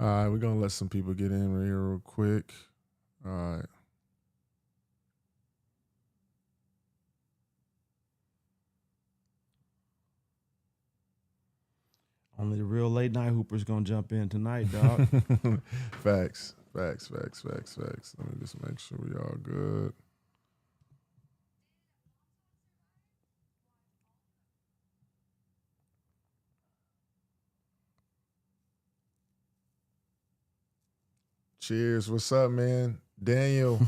All right, we're going to let some people get in right here real quick. All right. Only the real late night hoopers gonna jump in tonight, dog. Facts. Let me just make sure we all good. Cheers. What's up, man? Daniel.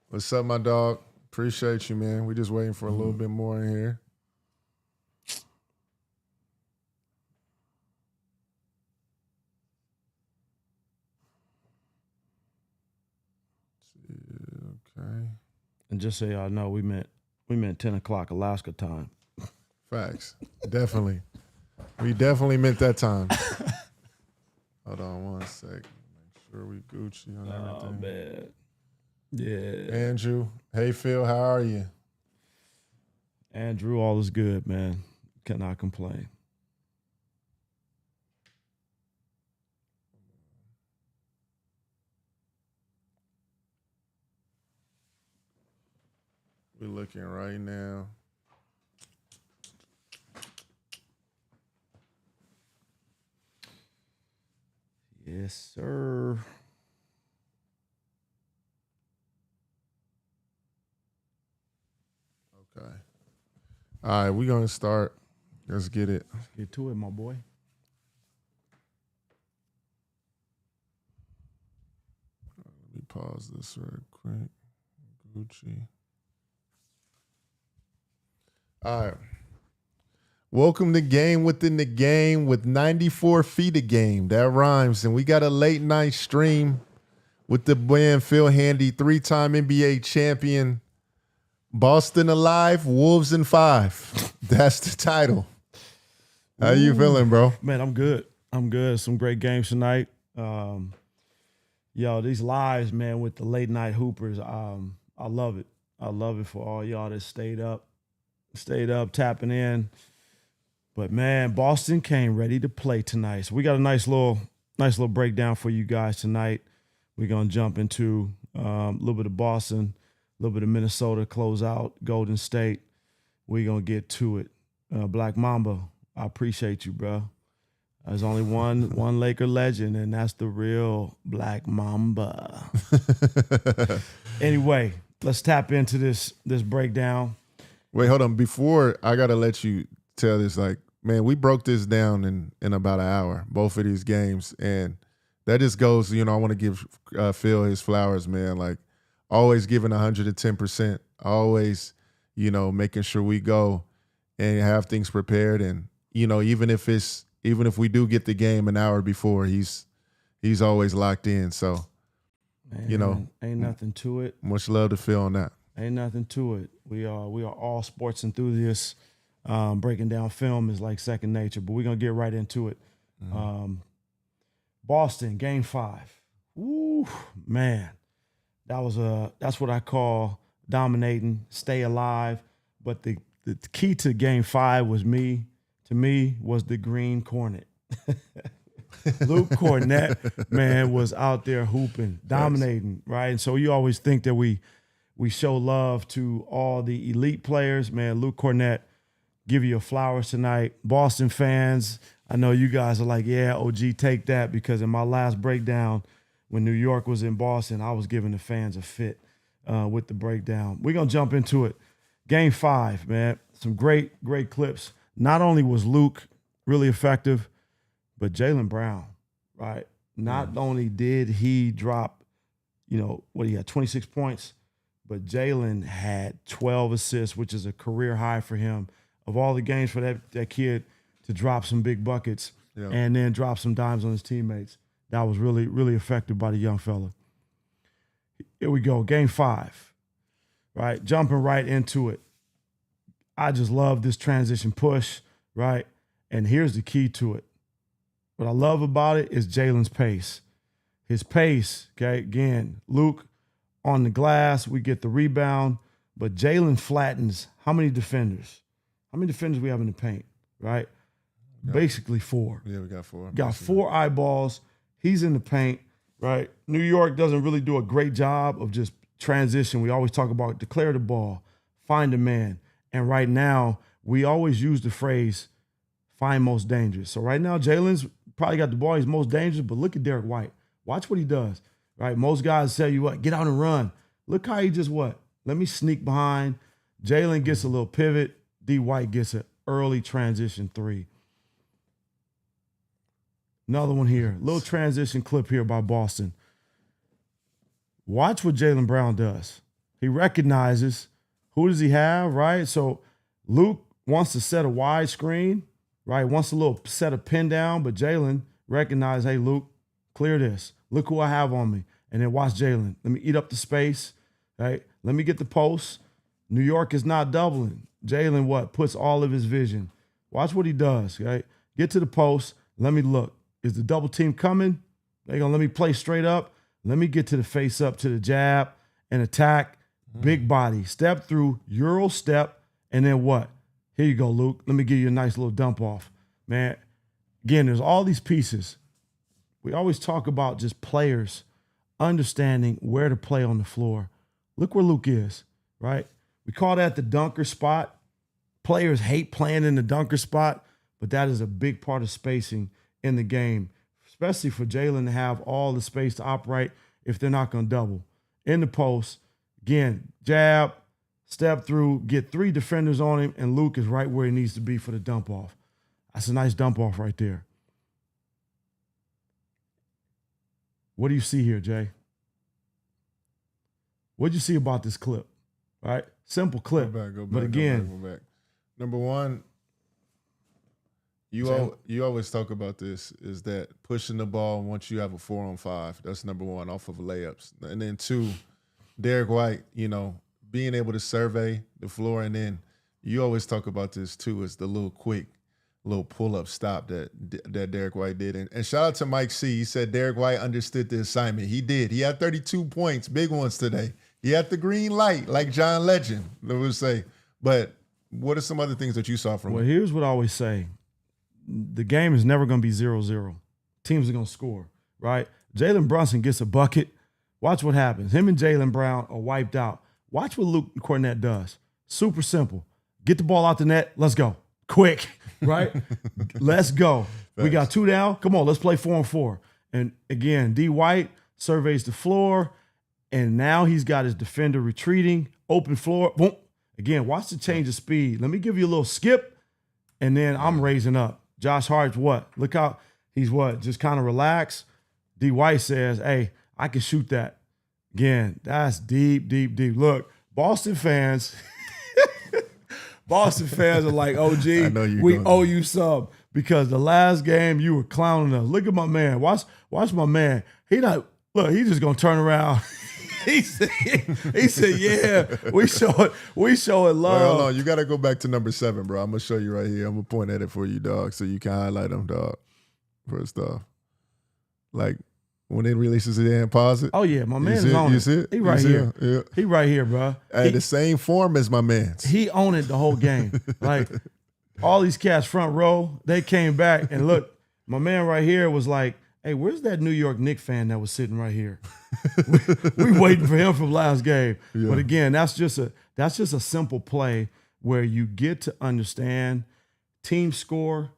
What's up, my dog? Appreciate you, man. We're just waiting for a little bit more in here. Okay. And just so y'all know, we meant 10 o'clock Alaska time. Facts. Definitely. We definitely meant that time. Hold on one sec. Make sure we Gucci on everything. Oh, man. Yeah. Andrew. Hey, Phil. How are you? Andrew, all is good, man. Cannot complain. We're looking right now. Yes, sir. Okay. All right, we're going to start. Let's get it. Let's get to it, my boy. Let me pause this real quick. Gucci. All right. Welcome to Game Within the Game with 94 feet of game. That rhymes. And we got a late night stream with the man Phil Handy, 3-time NBA champion. Boston alive, Wolves in 5. That's the title. How you feeling, bro? Man, I'm good. Some great games tonight. Yo, these lives, man, with the late night hoopers, I love it. I love it for all y'all that stayed up, tapping in. But man, Boston came ready to play tonight. So we got a nice little breakdown for you guys tonight. We're gonna jump into a little bit of Boston, a little bit of Minnesota, close out Golden State. We're gonna get to it. Black Mamba, I appreciate you, bro. There's only one Laker legend, and that's the real Black Mamba. Anyway, let's tap into this breakdown. Wait, hold on. Before I gotta let you tell this, like, man, we broke this down in about an hour, both of these games, and that just goes, I want to give Phil his flowers, man. Like, always giving 110%, always, making sure we go and have things prepared, and even if we do get the game an hour before, he's always locked in. So, man, ain't nothing to it. Much love to Phil on that. Ain't nothing to it. We are all sports enthusiasts. Breaking down film is like second nature, but we're gonna get right into it. Mm-hmm. Boston, Game 5. Woo, man, that's what I call dominating, stay alive. But the key to Game 5 was the green Kornet. Luke Kornet, man, was out there hooping, dominating, right? And so you always think that we show love to all the elite players, man. Luke Kornet, give you your flowers tonight. Boston fans, I know you guys are like, yeah, OG, take that, because in my last breakdown, when New York was in Boston, I was giving the fans a fit with the breakdown. We're going to jump into it. Game 5, man. Some great clips. Not only was Luke really effective, but Jaylen Brown, right? Not only did he drop, he had 26 points, but Jaylen had 12 assists, which is a career high for him. Of all the games for that kid to drop some big buckets and then drop some dimes on his teammates, that was really, really effective by the young fella. Here we go, Game 5, right? Jumping right into it. I just love this transition push, right? And here's the key to it. What I love about it is Jaylen's pace. His pace, okay? Again, Luke on the glass, we get the rebound, but Jaylen flattens how many defenders? How many defenders we have in the paint, right? Basically 4. Yeah, we got 4. Got 4 eyeballs. He's in the paint, right? New York doesn't really do a great job of just transition. We always talk about declare the ball, find a man. And right now, we always use the phrase find most dangerous. So right now, Jalen's probably got the ball. He's most dangerous, but look at Derrick White. Watch what he does, right? Most guys tell you what, get out and run. Look how he just what? Let me sneak behind. Jalen gets a little pivot. D. White gets an early transition three. Another one here. Little transition clip here by Boston. Watch what Jaylen Brown does. He recognizes who does he have, right? So Luke wants to set a wide screen, right? Wants a little set a pin down, but Jalen recognizes, hey, Luke, clear this. Look who I have on me. And then watch Jalen. Let me eat up the space, right? Let me get the post. New York is not doubling. Jalen, what? Puts all of his vision. Watch what he does, right? Get to the post. Let me look. Is the double team coming? They're going to let me play straight up. Let me get to the face up, to the jab and attack. Big body. Step through, Euro step, and then what? Here you go, Luke. Let me give you a nice little dump off. Man, again, there's all these pieces. We always talk about just players understanding where to play on the floor. Look where Luke is, right? We call that the dunker spot. Players hate playing in the dunker spot, but that is a big part of spacing in the game, especially for Jalen to have all the space to operate if they're not going to double. In the post, again, jab, step through, get three defenders on him, and Luke is right where he needs to be for the dump off. That's a nice dump off right there. What do you see here, Jay? What do you see about this clip? All right, simple clip. Go back, but again, go back. Number one, you always talk about this, is that pushing the ball once you have a 4-on-5. That's number one, off of layups. And then two, Derrick White, being able to survey the floor. And then you always talk about this too, is the little quick, little pull-up stop that Derrick White did. And shout out to Mike C. He said Derrick White understood the assignment. He did. He had 32 points, big ones today. He had the green light, like John Legend, I would say. But what are some other things that you saw from him? Well, here's what I always say. The game is never going to be 0-0. Teams are going to score, right? Jalen Brunson gets a bucket. Watch what happens. Him and Jaylen Brown are wiped out. Watch what Luke Kornet does. Super simple. Get the ball out the net. Let's go. Quick, right? Let's go. Thanks. We got 2 down. Come on, let's play 4-on-4. And again, D. White surveys the floor, and now he's got his defender retreating. Open floor. Boom. Again, watch the change of speed. Let me give you a little skip, and then I'm raising up. Josh Hart's what? Look how he's what? Just kind of relaxed. D. White says, hey, I can shoot that. Again, that's deep, deep, deep. Look, Boston fans, are like, OG, we owe you some, because the last game you were clowning us. Look at my man. Watch my man. He's just gonna turn around. He said, yeah, we show it love. Wait, hold on. You got to go back to number 7, bro. I'm going to show you right here. I'm going to point at it for you, dog, so you can highlight them, dog. First off. Like, when it releases it and pause it. Oh, yeah, my man is on it. You see it? He right here. Yeah. He right here, bro. The same form as my man's. He owned it the whole game. Like, all these cats front row, they came back, and look, my man right here was like, hey, where's that New York Knicks fan that was sitting right here? we waiting for him from last game. Yeah. But again, that's just a simple play where you get to understand team score,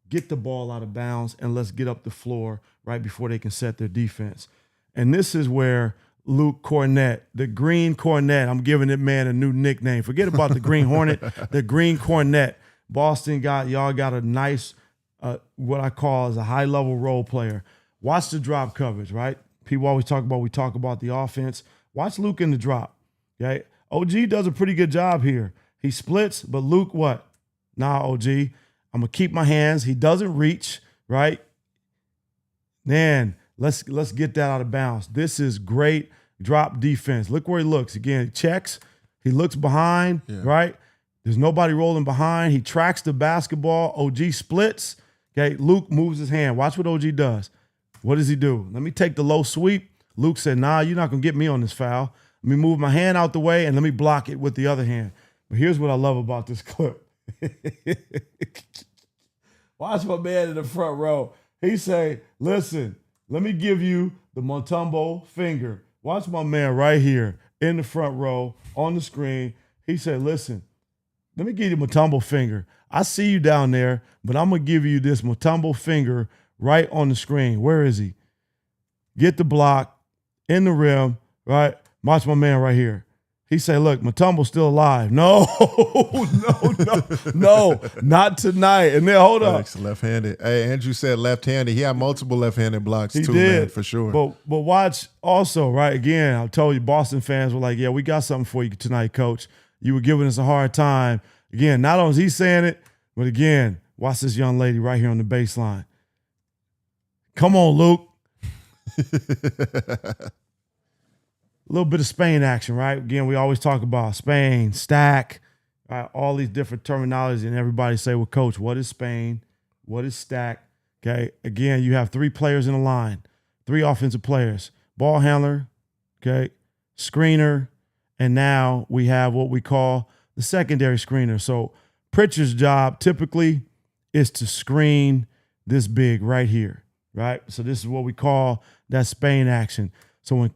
get the ball out of bounds, and let's get up the floor right before they can set their defense. And this is where Luke Kornet, the Green Kornet, I'm giving that man a new nickname. Forget about the Green Hornet, the Green Kornet. Boston y'all got a nice, what I call is a high-level role player. Watch the drop coverage, right? People always talk about the offense. Watch Luke in the drop, okay? OG does a pretty good job here. He splits, but Luke what? Nah, OG, I'm going to keep my hands. He doesn't reach, right? Man, let's get that out of bounds. This is great drop defense. Look where he looks. Again, checks. He looks behind, right? There's nobody rolling behind. He tracks the basketball. OG splits, okay? Luke moves his hand. Watch what OG does. What does he do? Let me take the low sweep. Luke said, nah, you're not going to get me on this foul. Let me move my hand out the way, and let me block it with the other hand. But here's what I love about this clip. Watch my man in the front row. He say, listen, Let me give you the Mutombo finger. Watch my man right here in the front row on the screen. He said, listen, let me give you the Mutombo finger. I see you down there, but I'm going to give you this Mutombo finger right on the screen. Where is he? Get the block in the rim, right? Watch my man right here. He said, look, Mutombo's still alive. No, no, not tonight. And then hold up. Left-handed. Hey, Andrew said left-handed. He had multiple left-handed blocks too, did, man, for sure. But watch also, right, again, I told you Boston fans were like, yeah, we got something for you tonight, coach. You were giving us a hard time. Again, not only is he saying it, but again, watch this young lady right here on the baseline. Come on, Luke. A little bit of Spain action, right? Again, we always talk about Spain, stack, right? All these different terminologies, and everybody say, well, coach, what is Spain? What is stack? Okay, again, you have 3 players in the line, 3 offensive players, ball handler, okay, screener, and now we have what we call the secondary screener. So Pritchard's job typically is to screen this big right here, right? So this is what we call that Spain action. So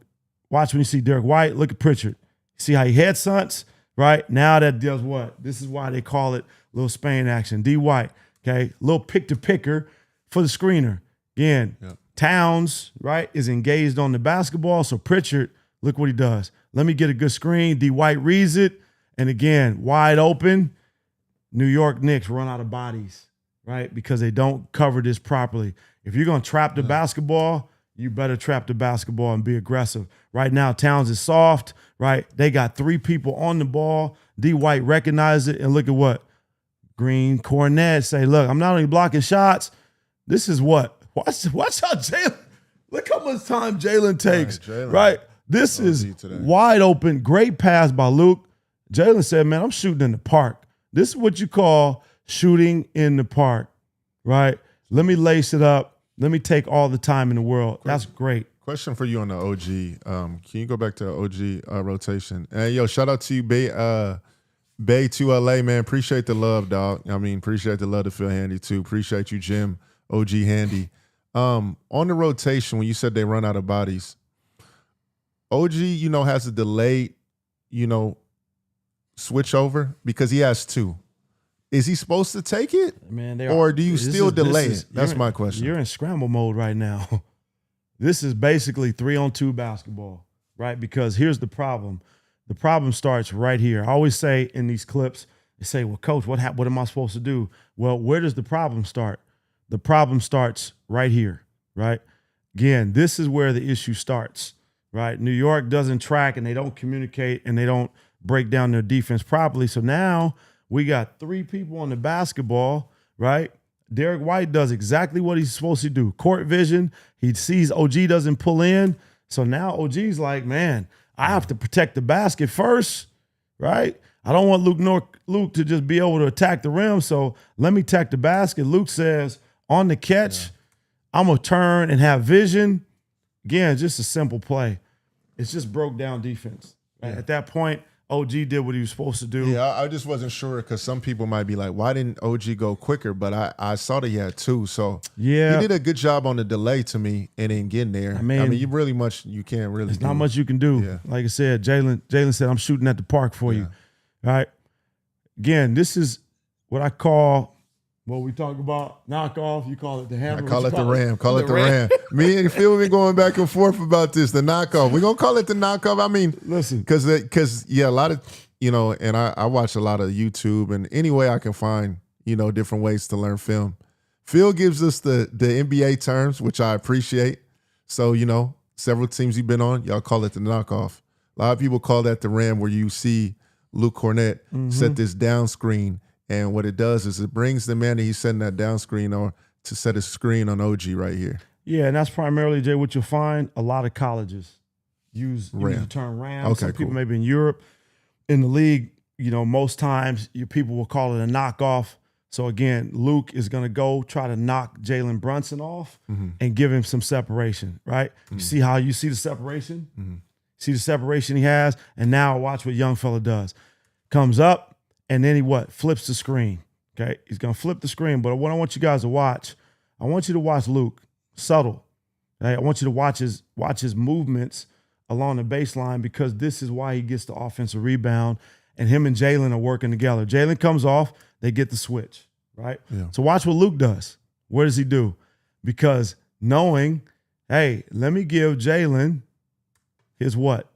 watch when you see Derrick White, look at Pritchard. See how he head stunts, right? Now that does what? This is why they call it little Spain action. D. White, okay? Little pick-to-picker for the screener. Again, Towns, right, is engaged on the basketball. So Pritchard, look what he does. Let me get a good screen. D. White reads it. And again, wide open. New York Knicks run out of bodies, right? Because they don't cover this properly. If you're going to trap the basketball, you better trap the basketball and be aggressive. Right now, Towns is soft, right? They got 3 people on the ball. D. White recognized it, and look at what? Green, Kornet say, look, I'm not only blocking shots. This is what? Watch how Jalen, look how much time Jalen takes, right? This is wide open, great pass by Luke. Jalen said, man, I'm shooting in the park. This is what you call shooting in the park, right? Let me lace it up. Let me take all the time in the world. That's great. Question for you on the OG. Can you go back to the OG rotation? And yo, shout out to you, Bay to LA, man. Appreciate the love, dog. I mean, appreciate the love to Phil Handy too. Appreciate you, Jim, OG Handy. On the rotation, when you said they run out of bodies, OG, has a delayed, switch over because he has 2. Is he supposed to take it, man, or do you still delay it? That's my question. You're in scramble mode right now. This is basically 3-on-2 basketball, right? Because here's the problem. The problem starts right here. I always say in these clips, they say, well, coach, what am I supposed to do? Well, where does the problem start? The problem starts right here, right? Again, this is where the issue starts, right? New York doesn't track, and they don't communicate, and they don't break down their defense properly. So now we got 3 people on the basketball, right? Derrick White does exactly what he's supposed to do. Court vision. He sees OG doesn't pull in. So now OG's like, man, I have to protect the basket first, right? I don't want Luke to just be able to attack the rim. So let me attack the basket. Luke says, on the catch, I'm going to turn and have vision. Again, just a simple play. It's just broke down defense. Right? At that point, OG did what he was supposed to do. Yeah, I just wasn't sure because some people might be like, why didn't OG go quicker? But I saw that he had 2. So yeah, he did a good job on the delay to me and then getting there. I mean you can't really There's not much you can do. Yeah. Like I said, Jalen said, I'm shooting at the park for you. All right. Again, this is what I call what we talk about knockoff. You call it the hammer. I call it the ram. Call it the ram. Me and Phil been going back and forth about this, the knockoff. We're going to call it the knockoff. I mean, listen. Because a lot of, and I watch a lot of YouTube, and any way I can find, different ways to learn film. Phil gives us the NBA terms, which I appreciate. So, several teams you've been on, y'all call it the knockoff. A lot of people call that the ram, where you see Luke Kornet set this down screen. And what it does is it brings the man that he's setting that down screen on to set a screen on OG right here. Yeah, and that's primarily, Jay, what you'll find. A lot of colleges use the term ram. Okay, Some people maybe in Europe. In the league, most times your people will call it a knockoff. So again, Luke is going to go try to knock Jalen Brunson off and give him some separation, right? You see how you see the separation? See the separation he has? And now watch what young fella does. Comes up, and then he flips the screen, okay? He's going to flip the screen, but what I want you guys to watch, I want you to watch Luke. Subtle, Right? I want you to watch his movements along the baseline, because this is why he gets the offensive rebound, and him and Jalen are working together. Jalen comes off, they get the switch, right? Yeah. So watch what Luke does. What does he do? Because knowing, hey, let me give Jalen his what?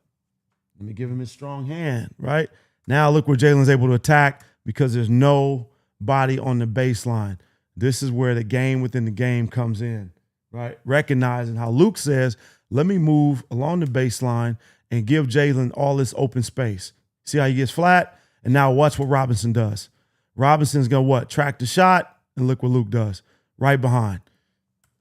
Let me give him his strong hand, right? Now look where Jalen's able to attack, because there's nobody on the baseline. This is where the game within the game comes in, right? Recognizing how Luke says, let me move along the baseline and give Jalen all this open space. See how he gets flat? And now watch what Robinson does. Robinson's going to what? Track the shot, and look what Luke does. Right behind.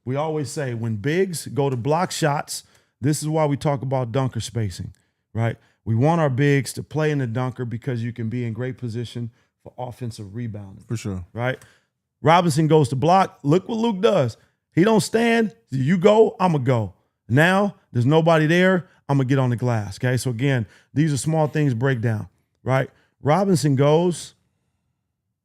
We always say when bigs go to block shots, this is why we talk about dunker spacing, right? We want our bigs to play in the dunker, because you can be in great position for offensive rebounding. For sure. Right? Robinson goes to block. Look what Luke does. He don't stand. You go, I'm going to go. Now, there's nobody there. I'm going to get on the glass, okay? So, again, these are small things break down, right? Robinson goes.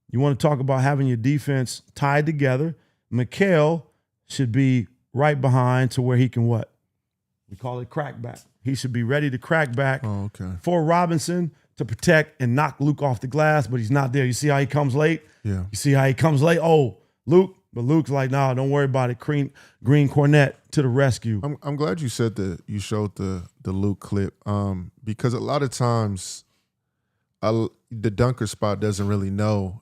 You want to talk about having your defense tied together. Mikal should be right behind to where he can what? We call it crack back. He should be ready to crack back for Robinson to protect and knock Luke off the glass, but he's not there. You see how he comes late? Yeah. You see how he comes late? Oh, Luke. But Luke's like, nah, don't worry about it. Green Kornet to the rescue. I'm glad you said that. You showed the Luke clip, because a lot of times the dunker spot doesn't really know,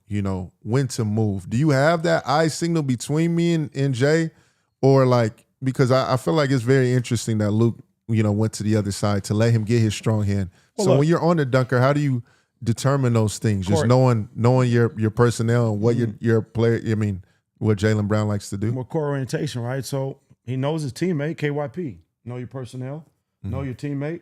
when to move. Do you have that eye signal between me and Jay, or like, because I feel like it's very interesting that Luke, went to the other side to let him get his strong hand. Well, so look, when you're on the dunker, how do you determine those things? Just knowing your personnel and what your player. I mean, what Jaylen Brown likes to do. More core orientation, right? So he knows his teammate, KYP. Know your personnel. Know your teammate.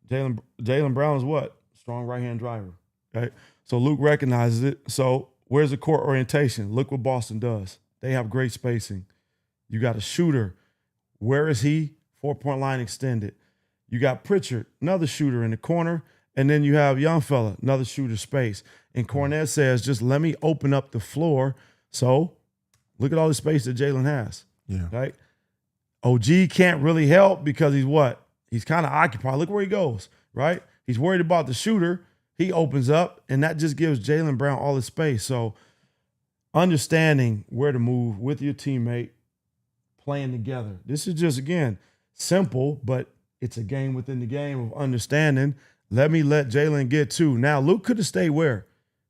Jaylen Brown is what? Strong right-hand driver. Right? So Luke recognizes it. So where's the court orientation? Look what Boston does. They have great spacing. You got a shooter. Where is he? 4-point line extended. You got Pritchard, another shooter in the corner. And then you have young fella, another shooter space. And Kornet says, just let me open up the floor. So look at all the space that Jalen has. Yeah. Right? OG can't really help because he's what? He's kind of occupied. Look where he goes, right? He's worried about the shooter. He opens up, and that just gives Jaylen Brown all the space. So understanding where to move with your teammate, playing together. This is just, again, simple, but it's a game within the game of understanding. Let Jalen get two. Now, Luke could have stayed where?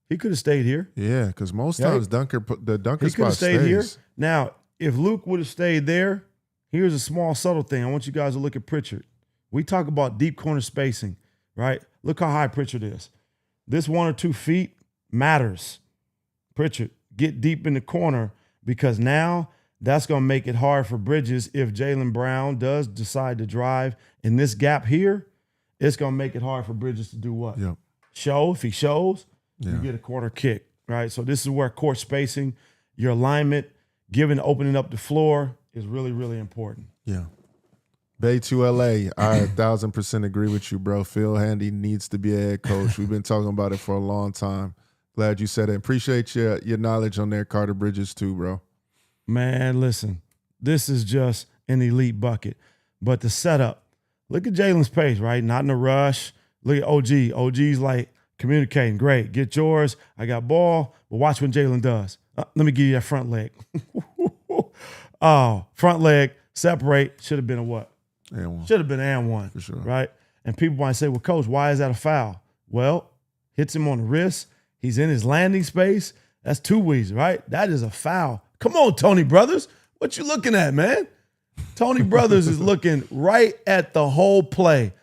He could have stayed here. Yeah, because most times the dunker he spot could have stayed here. stays. Now, if Luke would have stayed there, here's a small subtle thing. I want you guys to look at Pritchard. We talk about deep corner spacing, right? Look how high Pritchard is. This 1 or 2 feet matters. Pritchard, get deep in the corner, because now that's going to make it hard for Bridges if Jaylen Brown does decide to drive in this gap here. It's going to make it hard for Bridges to do what? Yep. Show. If he shows, you get a corner kick, right? So this is where court spacing, your alignment, opening up the floor is really, really important. Yeah. Bay to LA. I 1,000% agree with you, bro. Phil Handy needs to be a head coach. We've been talking about it for a long time. Glad you said it. Appreciate your knowledge on there, Carter Bridges, too, bro. Man, listen, this is just an elite bucket. But the setup, look at Jalen's pace, right? Not in a rush. Look at OG. OG's like communicating. Great. Get yours. I got ball. But watch what Jalen does. Let me give you that front leg. Oh, front leg, separate. Should have been a what? And one. Should have been and one. For sure. Right? And people might say, well, coach, why is that a foul? Well, hits him on the wrist. He's in his landing space. That's 2 weeks, right? That is a foul. Come on, Tony Brothers. What you looking at, man? Tony Brothers is looking right at the whole play.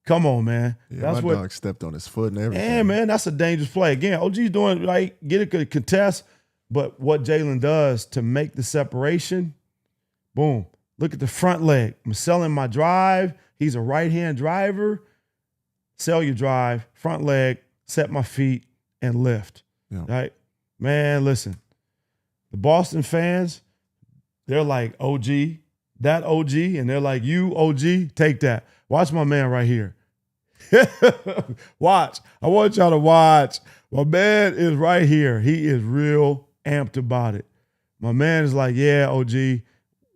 Come on, man. Yeah, my dog stepped on his foot and everything. Yeah, man, that's a dangerous play. Again, OG's doing right, get a contest, but what Jalen does to make the separation, boom. Look at the front leg. I'm selling my drive. He's a right-hand driver. Sell your drive, front leg, set my feet, and lift. Yeah. Right? Man, listen. The Boston fans, they're like, OG, that OG, and they're like, you, OG, take that. Watch my man right here. Watch. I want y'all to watch. My man is right here. He is real amped about it. My man is like, yeah, OG,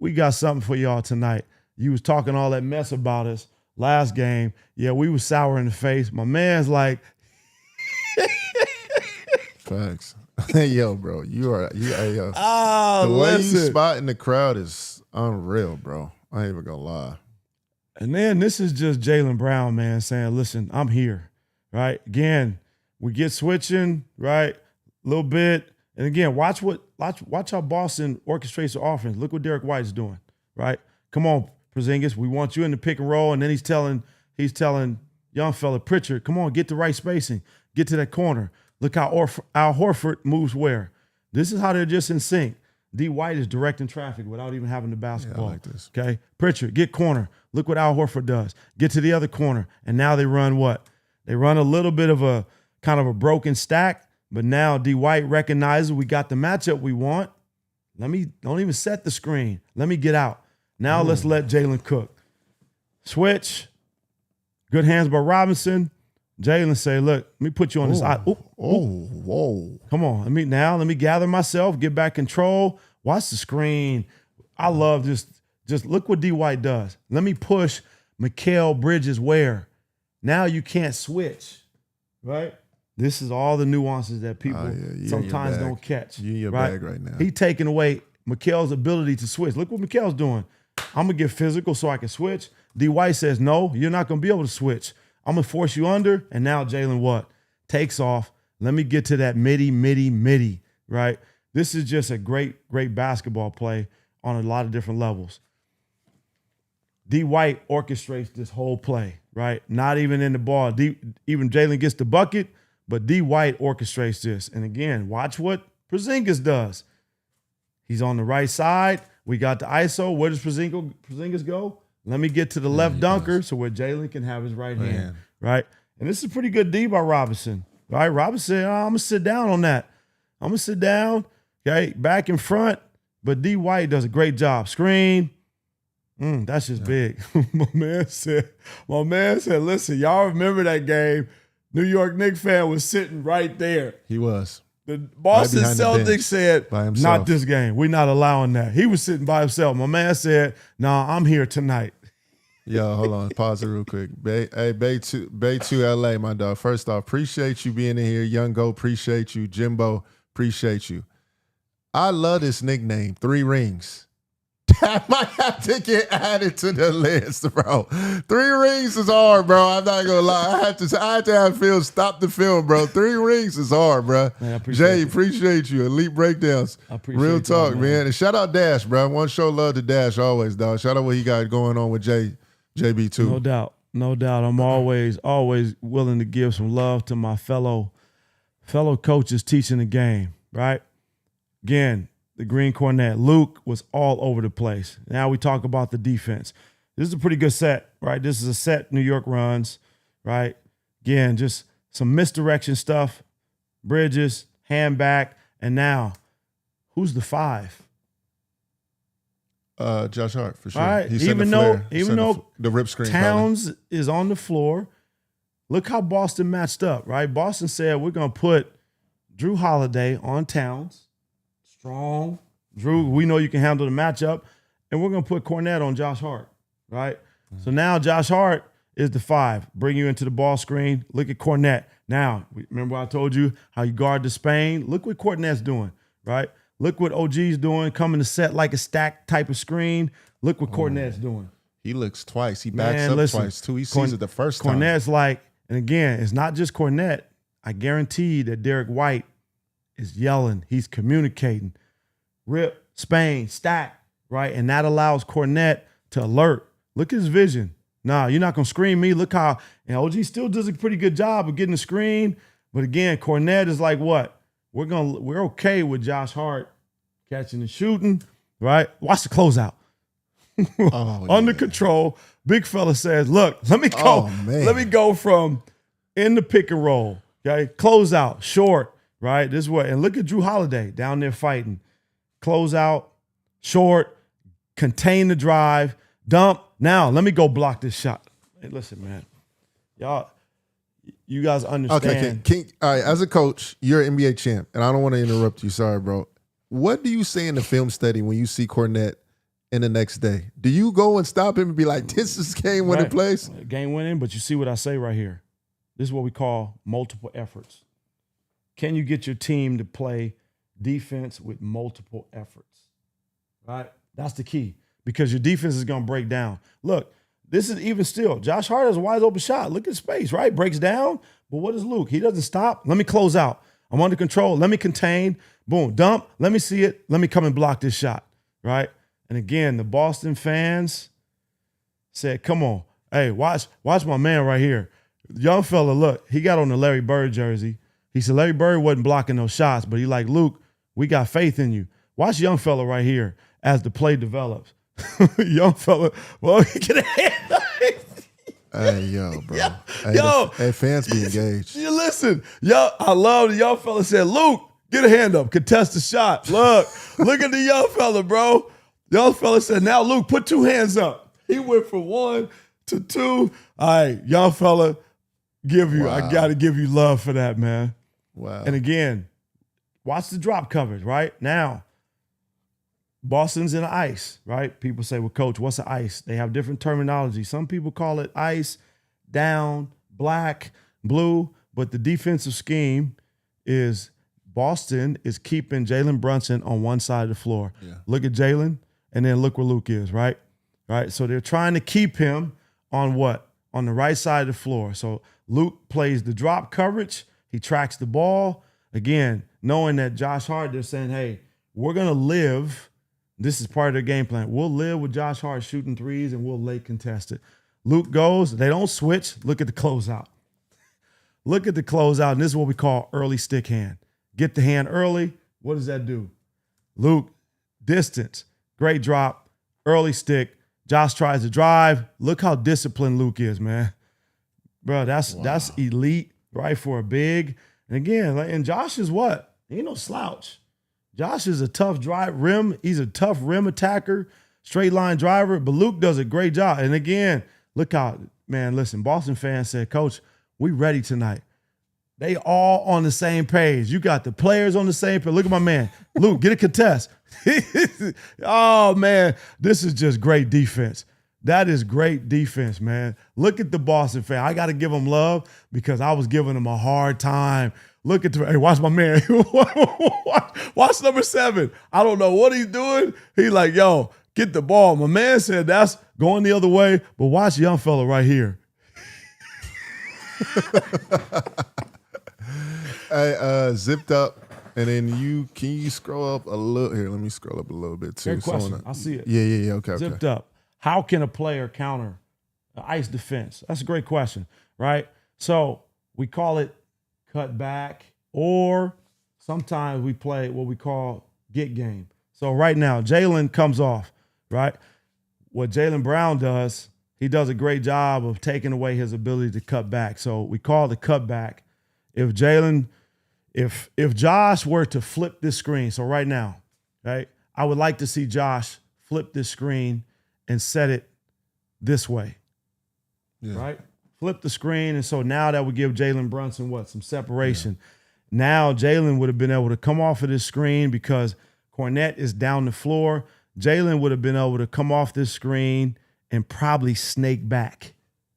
we got something for y'all tonight. You was talking all that mess about us last game. Yeah, we was sour in the face. My man's like, facts. Yo, bro, yo. oh, The way listen. you spot in the crowd is unreal, bro. I ain't even gonna lie. And then this is just Jaylen Brown, man, saying, listen, I'm here, right? Again, we get switching, right? A little bit. And again, watch how Boston orchestrates the offense. Look what Derrick White is doing, right? Come on, Porzingis, we want you in the pick and roll. And then he's telling young fella Pritchard, come on, get the right spacing. Get to that corner. Look how Al Horford moves where. This is how they're just in sync. D. White is directing traffic without even having the basketball. Yeah, I like this. Okay, Pritchard, get corner. Look what Al Horford does. Get to the other corner. And now they run what? They run a little bit of a kind of a broken stack, but now D. White recognizes we got the matchup we want. Don't even set the screen. Let me get out. Now let's let Jaylen cook. Switch. Good hands by Robinson. Jaylen say, look, let me put you on this side. Whoa. Come on. Let me gather myself, get back control. Watch the screen. I love just look what D. White does. Let me push Mikal Bridges where. Now you can't switch, right? This is all the nuances that people sometimes don't catch. You in your right? bag right now. He taking away Mikal's ability to switch. Look what Mikal's doing. I'm going to get physical so I can switch. D. White says, no, you're not going to be able to switch. I'm going to force you under. And now Jaylen what? Takes off. Let me get to that midi, right? This is just a great basketball play on a lot of different levels. D. White orchestrates this whole play, right? Not even in the ball. Even Jaylen gets the bucket, but D. White orchestrates this. And again, watch what Porzingis does. He's on the right side. We got the ISO. Where does Porzingis go? Let me get to the left dunker so where Jaylen can have his right hand, right? And this is a pretty good D by Robinson, right? Robinson said, I'm going to sit down on that. I'm going to sit down, okay, back in front. But D. White does a great job. Screen. That's just big. My man said, listen, y'all remember that game? New York Knicks fan was sitting right there. He was. The Boston Celtics said, by himself. not this game. We're not allowing that. He was sitting by himself. My man said, nah, I'm here tonight. Yo, hold on. Pause it real quick. Bay 2 LA, my dog. First off, appreciate you being in here. Young Go, appreciate you. Jimbo, appreciate you. I love this nickname, 3 Rings. That might have to get added to the list, bro. 3 rings is hard, bro. I'm not gonna lie. I had to have Phil stop the film, bro. 3 rings is hard, bro. Man, appreciate you. Elite breakdowns. Real talk, man. And shout out Dash, bro. One show love to Dash always, dog. Shout out what he got going on with JB too. No doubt. I'm always willing to give some love to my fellow coaches teaching the game, right? Again, the Green Kornet. Luke was all over the place. Now we talk about the defense. This is a pretty good set, right? This is a set New York runs, right? Again, just some misdirection stuff. Bridges, hand back, and now, who's the 5? Josh Hart, for sure. All right. He Even though the rip screen Towns is on the floor, look how Boston matched up, right? Boston said we're going to put Drew Holiday on Towns. Strong. Drew, we know you can handle the matchup. And we're going to put Kornet on Josh Hart, right? So now Josh Hart is the 5. Bring you into the ball screen. Look at Kornet. Now, remember I told you how you guard the Spain? Look what Kornet's doing, right? Look what OG's doing, coming to set like a stack type of screen. Look what Kornet's doing. He looks twice. He backs up twice, too. He sees it the first time. Kornet's like, and again, it's not just Kornet. I guarantee that Derrick White is yelling. He's communicating. Rip, Spain, stack, right? And that allows Kornet to alert. Look at his vision. Nah, you're not going to screen me. Look how, and OG still does a pretty good job of getting the screen. But again, Kornet is like what? We're okay with Josh Hart catching and shooting, right? Watch the closeout. Under control. Big fella says, look, let me go. Let me go from in the pick and roll. Okay. Closeout, short, right? This is what, and look at Drew Holiday down there fighting. Closeout, short, contain the drive, dump. Now let me go block this shot. Hey, listen, man. Y'all, you guys understand. Okay. All right, as a coach, you're an NBA champ, and I don't want to interrupt you. Sorry, bro. What do you say in the film study when you see Kornet and the next day. Do you go and stop him and be like, this is game-winning plays? Game-winning, but you see what I say right here. This is what we call multiple efforts. Can you get your team to play defense with multiple efforts? Right? That's the key, because your defense is going to break down. Look, this is even still. Josh Hart has a wide open shot. Look at space, right? Breaks down. But what is Luke? He doesn't stop. Let me close out. I'm under control. Let me contain. Boom. Dump. Let me see it. Let me come and block this shot. Right? And again, the Boston fans said, come on. Hey, watch my man right here. Young fella, look, he got on the Larry Bird jersey. He said Larry Bird wasn't blocking those shots, but he like, Luke, we got faith in you. Watch young fella right here as the play develops. Young fella, well, he get a hand up. Hey, yo, bro. Hey, fans be engaged. You listen. Yo, I love the young fella said, Luke, get a hand up. Contest the shot. Look at the young fella, bro. Young fella said, now, Luke, put 2 hands up. He went from 1 to 2. All right, young fella, I got to give you love for that, man. Wow. And again, watch the drop coverage, right? Now, Boston's in ice, right? People say, well, coach, what's an ice? They have different terminology. Some people call it ice, down, black, blue, but the defensive scheme is Boston is keeping Jalen Brunson on one side of the floor. Yeah. Look at Jalen, and then look where Luke is, right? Right. So they're trying to keep him on what? On the right side of the floor. So Luke plays the drop coverage. He tracks the ball. Again, knowing that Josh Hart, they're saying, hey, we're going to live. This is part of their game plan. We'll live with Josh Hart shooting threes, and we'll late contest it. Luke goes. They don't switch. Look at the closeout. Look at the closeout, and this is what we call early stick hand. Get the hand early. What does that do? Luke, distance, great drop, early stick. Josh tries to drive. Look how disciplined Luke is, man. Bro, that's elite, right, for a big. And again, and Josh is what? He ain't no slouch. Josh is a tough drive rim. He's a tough rim attacker, straight line driver. But Luke does a great job. And again, look how, man, listen, Boston fans said, Coach, we ready tonight. They all on the same page. You got the players on the same page. Look at my man. Luke, get a contest. Oh, man, this is just great defense. That is great defense, man. Look at the Boston fan. I got to give them love because I was giving them a hard time. Look at hey, watch my man. Watch number 7. I don't know what he's doing. He like, yo, get the ball. My man said that's going the other way, but watch young fella right here. Hey, zipped up, and then can you scroll up a little? Here, let me scroll up a little bit too. Great question. I see it. Yeah. Okay. Zipped up. How can a player counter ice defense? That's a great question, right? So we call it cut back, or sometimes we play what we call get game. So right now, Jalen comes off, right? What Jaylen Brown does, he does a great job of taking away his ability to cut back. So we call the cut back. If Josh were to flip this screen, so right now, right, I would like to see Josh flip this screen and set it this way, right? Flip the screen, and so now that would give Jalen Brunson some separation. Yeah. Now Jalen would have been able to come off of this screen because Kornet is down the floor. Jalen would have been able to come off this screen and probably snake back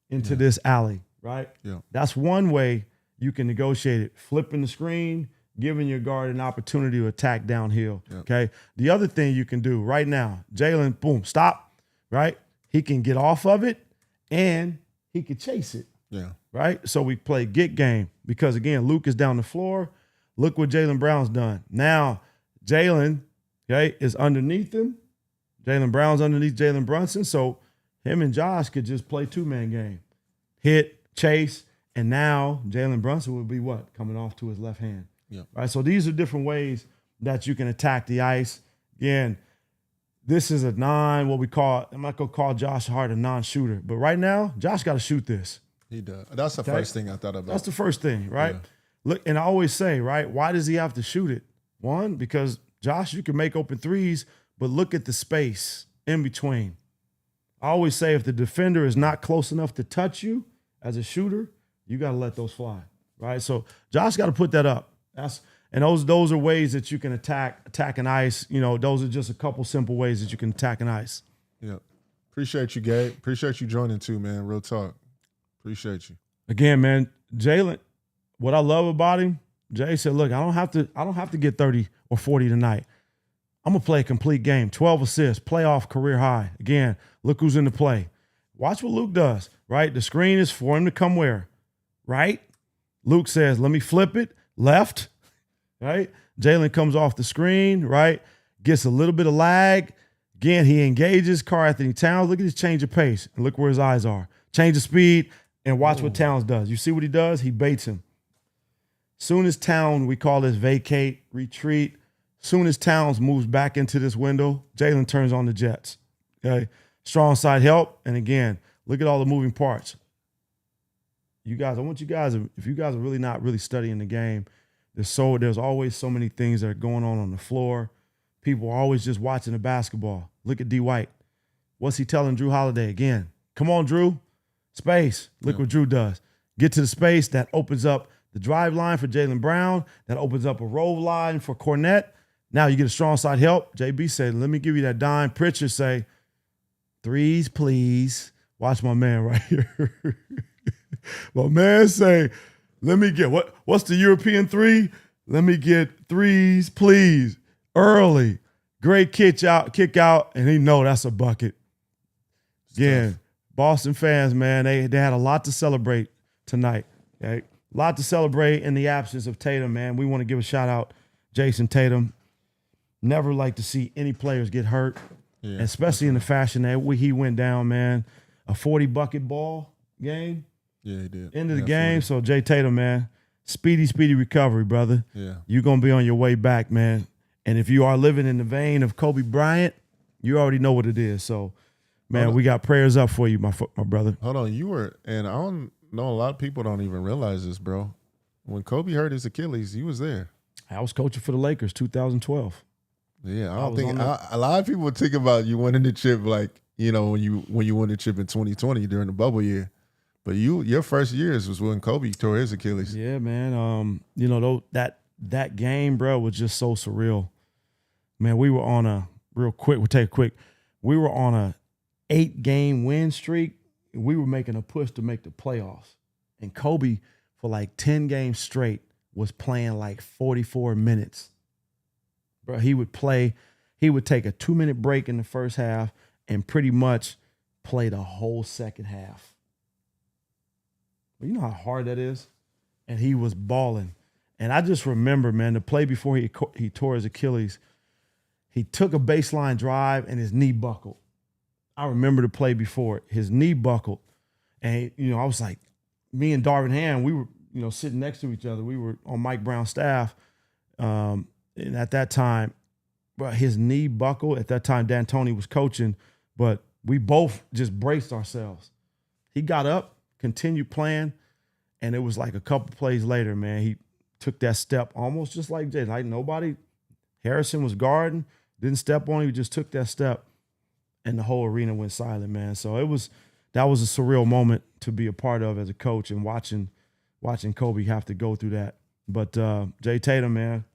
into this alley, right? Yeah. That's one way you can negotiate it, flipping the screen, giving your guard an opportunity to attack downhill, okay? The other thing you can do right now, Jalen, boom, stop, right? He can get off of it, and he could chase it, right? So we play get game because, again, Luke is down the floor. Look what Jaylen Brown's done. Now, Jalen, is underneath him. Jaylen Brown's underneath Jalen Brunson, so him and Josh could just play two-man game. Hit, chase, and now Jalen Brunson would be what? Coming off to his left hand. Yeah. Right. So these are different ways that you can attack the ice. Again, this is what we call, I'm not going to call Josh Hart a non-shooter, but right now, Josh got to shoot this. He does. That's the first thing I thought about. That's the first thing, right? Yeah. Look, and I always say, right, why does he have to shoot it? One, because Josh, you can make open threes, but look at the space in between. I always say if the defender is not close enough to touch you as a shooter, you got to let those fly, right? So Josh got to put that up. Those are ways that you can attack an ice. You know, those are just a couple simple ways that you can attack an ice. Yep. Appreciate you, Gabe. Appreciate you joining too, man. Real talk. Appreciate you. Again, man, Jalen, what I love about him, Jay said, look, I don't have to get 30 or 40 tonight. I'm going to play a complete game, 12 assists, playoff career high. Again, look who's in the play. Watch what Luke does, right? The screen is for him to come where? Right? Luke says, let me flip it, left, right? Jalen comes off the screen, right? Gets a little bit of lag. Again, he engages Karl-Anthony Towns. Look at his change of pace, and look where his eyes are. Change of speed, and watch what Towns does. You see what he does? He baits him. Soon as Towns, we call this vacate, retreat. Soon as Towns moves back into this window, Jalen turns on the Jets. Okay, strong side help, and again, look at all the moving parts. You guys, I want you guys, if you guys are really not really studying the game, there's always so many things that are going on the floor. People are always just watching the basketball. Look at D. White. What's he telling Drew Holiday again? Come on, Drew. Space. Look what Drew does. Get to the space. That opens up the drive line for Jaylen Brown. That opens up a roll line for Kornet. Now you get a strong side help. JB said, let me give you that dime. Pritchard say, threes, please. Watch my man right here. My man say, let me get, what's the European three? Let me get threes, please. Early. Great kick out, and he know that's a bucket. Yeah. Boston fans, man, they had a lot to celebrate tonight. Okay? A lot to celebrate in the absence of Tatum, man. We want to give a shout out Jason Tatum. Never like to see any players get hurt, especially in the fashion that he went down, man. A 40-bucket ball game. Yeah, he did. End of the game. 40. So, Jay Tatum, man, speedy recovery, brother. Yeah. You're going to be on your way back, man. And if you are living in the vein of Kobe Bryant, you already know what it is. So, man, we got prayers up for you, my brother. Hold on. You were, and I don't know, a lot of people don't even realize this, bro. When Kobe hurt his Achilles, he was there. I was coaching for the Lakers 2012. Yeah, I don't think a lot of people would think about you winning the chip like, you know, when you won the chip in 2020 during the bubble year. But your first years was when Kobe tore his Achilles. Yeah, man. You know, that game, bro, was just so surreal. Man, we were on a real quick, we'll take a quick. We were on a 8-game win streak. We were making a push to make the playoffs. And Kobe, for like 10 games straight, was playing like 44 minutes. Bro, he would take a 2-minute break in the first half and pretty much play the whole second half. You know how hard that is? And he was balling. And I just remember, man, the play before he tore his Achilles, he took a baseline drive and his knee buckled. I remember the play before it. His knee buckled. And, you know, I was like, me and Darvin Ham, we were, you know, sitting next to each other. We were on Mike Brown's staff. And at that time, bro, his knee buckled. At that time, D'Antoni was coaching, but we both just braced ourselves. He got up, continued playing, and it was like a couple plays later, man, he took that step almost just like Jay. Like Harrison was guarding, didn't step on him, he just took that step, and the whole arena went silent, man. So that was a surreal moment to be a part of as a coach and watching Kobe have to go through that. But Jay Tatum, man,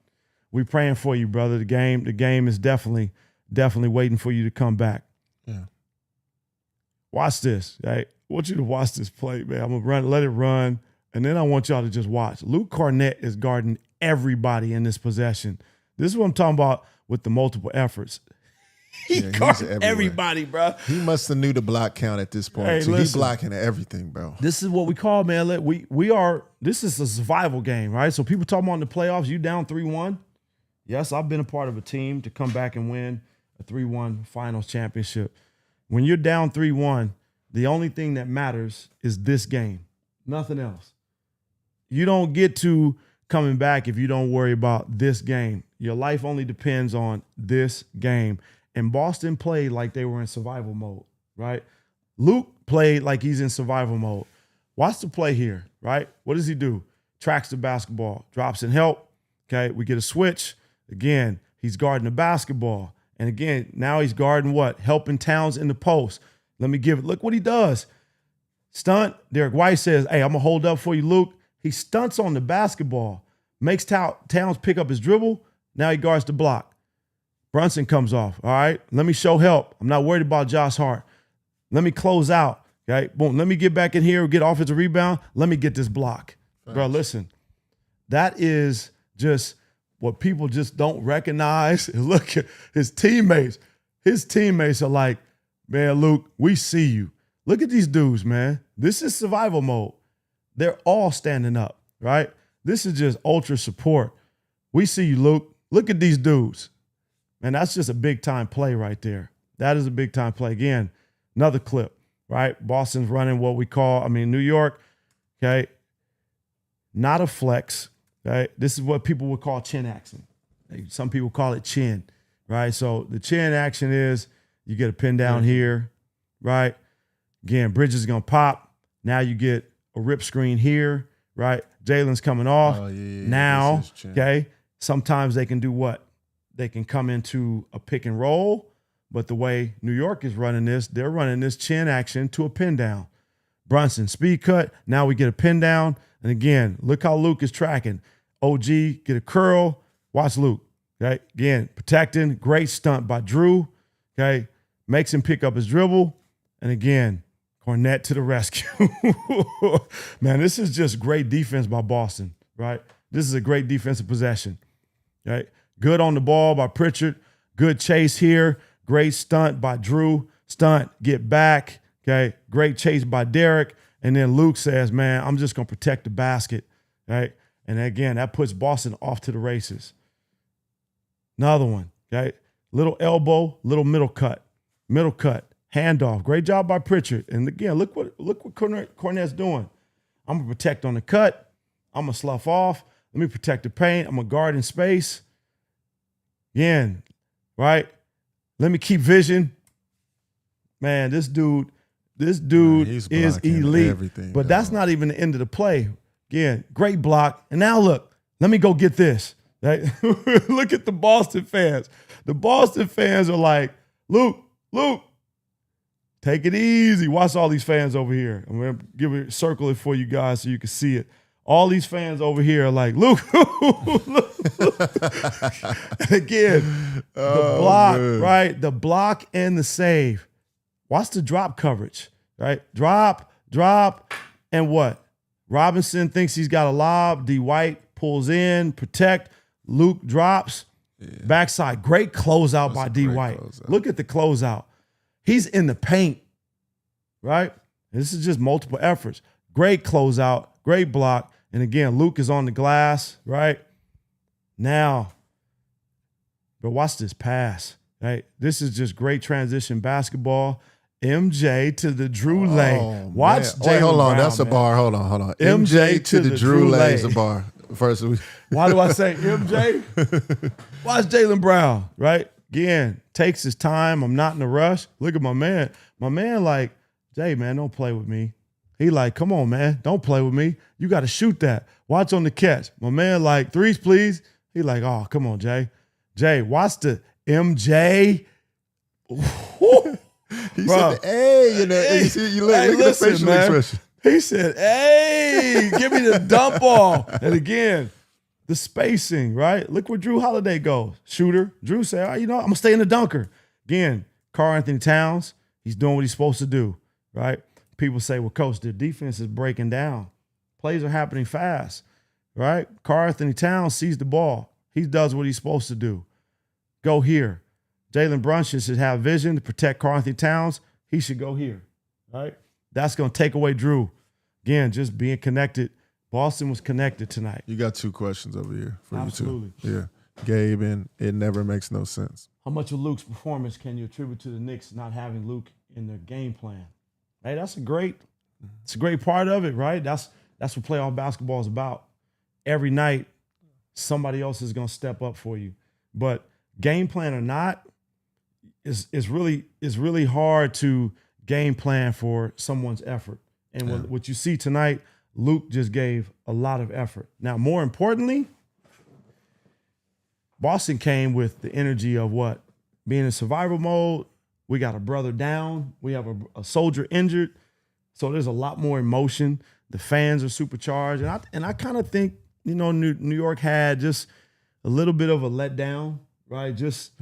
we praying for you, brother. The game is definitely waiting for you to come back. Yeah. Watch this. Right? I want you to watch this play, man. I'm gonna let it run, and then I want y'all to just watch. Luke Kornet is guarding everybody in this possession. This is what I'm talking about with the multiple efforts. He guards everybody, bro. He must have knew the block count at this point. Hey, so listen, he's blocking everything, bro. This is what we call, man. This is a survival game, right? So people talking about in the playoffs, you down 3-1. Yes, I've been a part of a team to come back and win a 3-1 finals championship. When you're down 3-1, the only thing that matters is this game, nothing else. You don't get to coming back if you don't worry about this game. Your life only depends on this game. And Boston played like they were in survival mode, right? Luke played like he's in survival mode. Watch the play here, right? What does he do? Tracks the basketball, drops in help. Okay, we get a switch. Again, he's guarding the basketball. And again, now he's guarding what? Helping Towns in the post. Let me give it. Look what he does. Stunt. Derrick White says, hey, I'm going to hold up for you, Luke. He stunts on the basketball. Makes Towns pick up his dribble. Now he guards the block. Brunson comes off. All right, let me show help. I'm not worried about Josh Hart. Let me close out. Okay, boom. Let me get back in here, get offensive rebound. Let me get this block. Thanks. Bro, listen, that is just what people just don't recognize. Look at his teammates. His teammates are like, man, Luke, we see you. Look at these dudes, man. This is survival mode. They're all standing up, right? This is just ultra support. We see you, Luke. Look at these dudes. Man, that's just a big-time play right there. That is a big-time play. Again, another clip, right? Boston's running what we call, New York, okay, not a flex, right? This is what people would call chin action. Some people call it chin, right? So the chin action is you get a pin down here, right? Again, Bridges is going to pop. Now you get a rip screen here, right? Jalen's coming off. Oh, yeah, now, okay, sometimes they can do what? They can come into a pick and roll, but the way New York is running this, they're running this chin action to a pin down. Brunson, speed cut. Now we get a pin down. And again, look how Luke is tracking. OG, get a curl. Watch Luke. Okay, again, protecting. Great stunt by Drew. Okay, makes him pick up his dribble. And again, Kornet to the rescue. Man, this is just great defense by Boston, right? This is a great defensive possession, right? Good on the ball by Pritchard. Good chase here. Great stunt by Drew. Stunt, get back. Okay, great chase by Derrick. And then Luke says, man, I'm just going to protect the basket, right? And again, that puts Boston off to the races. Another one, okay? Little elbow, little middle cut, handoff. Great job by Pritchard. And again, look what Kornet's doing. I'm going to protect on the cut. I'm going to slough off. Let me protect the paint. I'm going to guard in space. Again, right? Let me keep vision. Man, this dude is elite. But that's not even the end of the play. Again, great block. And now look, let me go get this. Right? Look at the Boston fans. The Boston fans are like, Luke, take it easy. Watch all these fans over here. I'm going to circle it for you guys so you can see it. All these fans over here are like, Luke. Again, the block, right? The block and the save. Watch the drop coverage, right? Drop, and what? Robinson thinks he's got a lob. D. White pulls in, protect. Luke drops. Yeah. Backside. Great closeout by D. White. Look at the closeout. He's in the paint, right? This is just multiple efforts. Great closeout, great block. And again, Luke is on the glass, right? Now, but watch this pass, right? This is just great transition basketball. MJ to the Drew lane. Watch Jalen Wait, hold on. Brown, That's a bar. Hold on. MJ to the Drew lane is a bar. First, why do I say MJ? Watch Jalen Brown, right? Again, takes his time. I'm not in a rush. Look at my man. My man like, Jay, man, don't play with me. He like, come on, man, don't play with me. You got to shoot that. Watch on the catch. My man like, threes, please. He like, oh, come on, Jay. Jay, watch the MJ. He said, hey, you know, you look at the facial expression. He said, hey, give me the dump ball. And again, the spacing, right? Look where Drew Holiday goes. Shooter. Drew said, oh, I'm going to stay in the dunker. Again, Karl Anthony Towns, he's doing what he's supposed to do, right? People say, well, coach, their defense is breaking down. Plays are happening fast, right? Karl Anthony Towns sees the ball. He does what he's supposed to do. Go here. Jalen Brunson should have vision to protect Karl Anthony Towns. He should go here, right? That's going to take away Drew. Again, just being connected. Boston was connected tonight. You got two questions over here for Absolutely. you two. Yeah. Gabe, and it never makes no sense. How much of Luke's performance can you attribute to the Knicks not having Luke in their game plan? Hey, it's a great part of it, right? That's what playoff basketball is about. Every night, somebody else is going to step up for you. But game plan or not, is really hard to game plan for someone's effort. And what you see tonight, Luke just gave a lot of effort. Now, more importantly, Boston came with the energy of what? Being in survival mode. We got a brother down. We have a soldier injured. So there's a lot more emotion. The fans are supercharged. And I kind of think, New York had just a little bit of a letdown, right? Just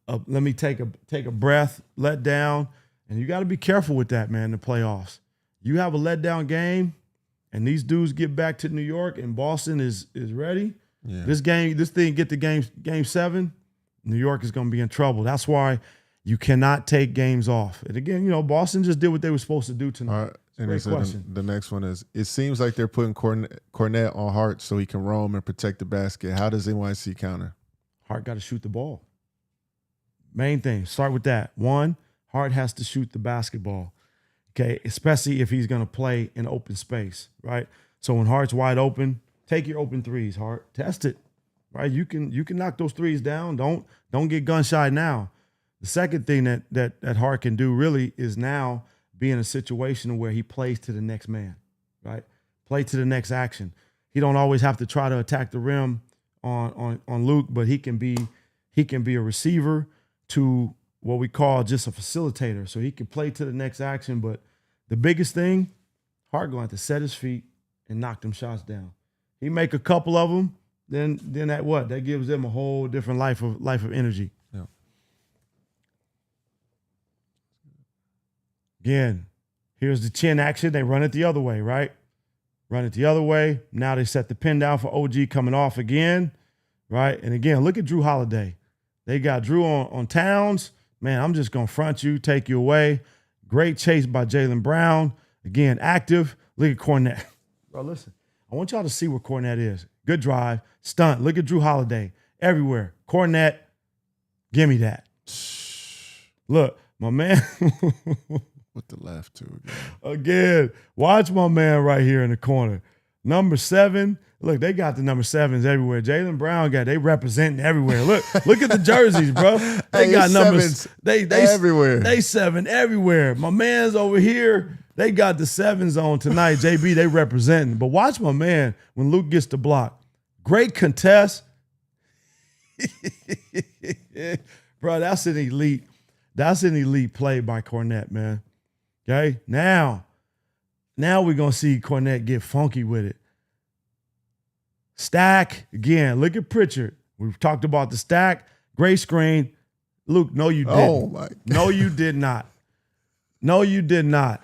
let me take a breath, let down, and you got to be careful with that, man. In the playoffs, you have a letdown game, and these dudes get back to New York, and Boston is ready. Yeah. This thing get to game 7, New York is going to be in trouble. That's why you cannot take games off. And again, Boston just did what they were supposed to do tonight. All right. And so the next one is, it seems like they're putting Kornet on Hart so he can roam and protect the basket. How does NYC counter? Hart got to shoot the ball. Main thing, start with that. 1, Hart has to shoot the basketball, okay, especially if he's going to play in open space, right? So when Hart's wide open, take your open threes, Hart. Test it, right? You can knock those threes down. Don't get gun shy now. The second thing that Hart can do really is now be in a situation where he plays to the next man, right? Play to the next action. He don't always have to try to attack the rim on Luke, but he can be a receiver to what we call just a facilitator. So he can play to the next action. But the biggest thing, Hart going to set his feet and knock them shots down. He make a couple of them, then that gives them a whole different life of energy. Yeah. Again, here's the chin action. They run it the other way, right? Run it the other way. Now they set the pin down for OG coming off again, right? And again, look at Drew Holiday. They got Drew on Towns. Man, I'm just going to front you, take you away. Great chase by Jaylen Brown. Again, active. Look at Kornet. Bro, listen, I want y'all to see where Kornet is. Good drive. Stunt. Look at Drew Holiday. Everywhere. Kornet, give me that. Look, my man. With the left, too. Again, watch my man right here in the corner. Number 7. Look, they got the number 7s everywhere. Jaylen Brown they representing everywhere. Look at the jerseys, bro. They got numbers. They everywhere. They 7 everywhere. My man's over here. They got the 7s on tonight. JB, they representing. But watch my man when Luke gets the block. Great contest. Bro, that's an elite play by Kornet, man. Okay, now we're going to see Kornet get funky with it. Stack, again, look at Pritchard. We've talked about the stack. Great screen. Luke, no, you didn't. Oh, my God. No, you did not. No, you did not.